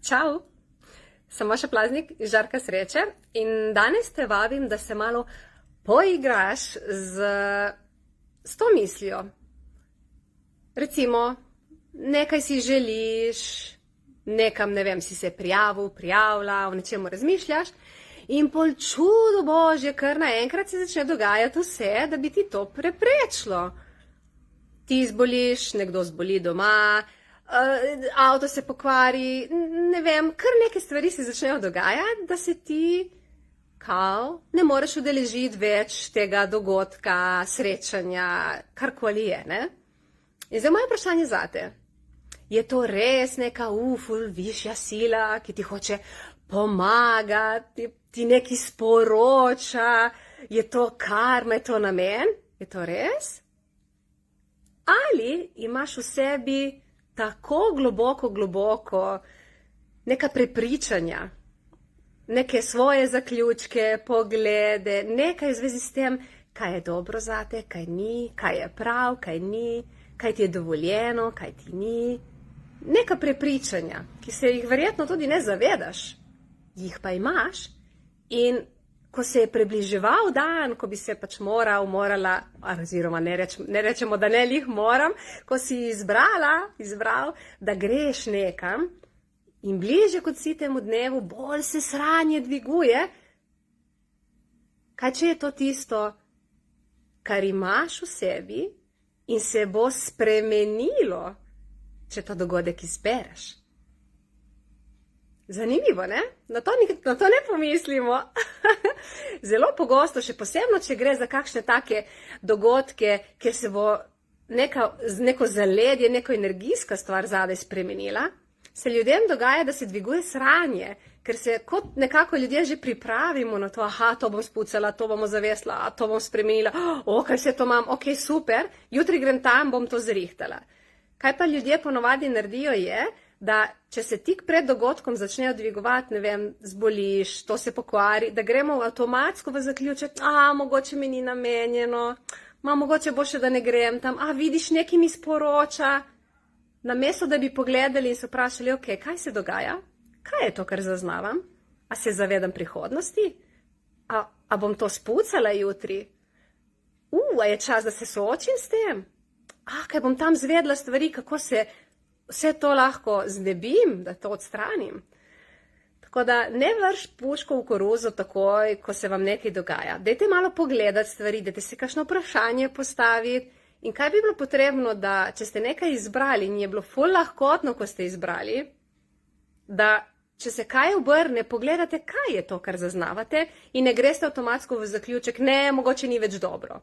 Čau, sem vaša plaznik iz Žarka sreče in danes te vabim, da se malo poigraš s to mislijo. Recimo, nekaj si želiš, nekam, ne vem, si se prijavil, prijavila, o nečemu razmišljaš in pol čudo božje, kar naenkrat se začne dogajati vse, da bi ti to preprečilo. Ti zboliš, nekdo zboli doma, avto se pokvari, ne vem, kar neke stvari se začnejo dogajati, da se ti ne moreš udeležiti več tega dogodka, srečanja, karkoli je, ne? In zdaj moje vprašanje zate. Je to res neka višja sila, ki ti hoče pomagati, ti nekaj sporoča, je to karma, je to namen? Je to res? Ali imaš v sebi tako globoko neka prepričanja, neke svoje zaključke, poglede, nekaj v zvezi s tem, kaj je dobro zate, kaj ni, kaj je prav, kaj ni, kaj ti je dovoljeno, kaj ti ni. Neka prepričanja, ki se jih verjetno tudi ne zavedaš, jih pa imaš in ko se je približeval dan, ko bi se pač morala, oziroma ne rečemo, da ne lih moram, ko si izbral, da greš nekam in bliže kot si temu dnevu, bolj se sranje dviguje. Kaj če je to tisto, kar imaš v sebi in se bo spremenilo, če ta dogodek izbereš? Zanimivo, ne? Na to ne pomislimo. Zelo pogosto, še posebno, če gre za kakšne take dogodke, kjer se bo neko zaledje, neko energijska stvar zadaj spremenila, se ljudem dogaja, da se dviguje sranje, ker se kot nekako ljudje že pripravimo na to, to bom spucala, to bomo zavesla, to bom spremenila, kaj vse to imam, ok, super, jutri grem tam, bom to zrihtala. Kaj pa ljudje ponovadi naredijo je, da če se tik pred dogodkom začnejo dvigovati, ne vem, zboliš, to se pokvari, da gremo avtomatsko v zaključek, mogoče mi ni namenjeno, mogoče bo še, da ne grem tam, vidiš, nekaj mi sporoča. Namesto, da bi pogledali in se vprašali, ok, kaj se dogaja? Kaj je to, kar zaznavam? A se zavedam prihodnosti? A bom to spucala jutri? A je čas, da se soočim s tem? Kaj bom tam zvedla stvari, kako se vse to lahko znebim, da to odstranim. Tako da ne vrš puško v koruzo takoj, ko se vam nekaj dogaja. Dajte malo pogledati stvari, dajte se kakšno vprašanje postaviti in kaj bi bilo potrebno, da če ste nekaj izbrali in je bilo ful lahkotno, ko ste izbrali, da če se kaj obrne, pogledate, kaj je to, kar zaznavate in ne greste avtomatsko v zaključek, ne, mogoče ni več dobro.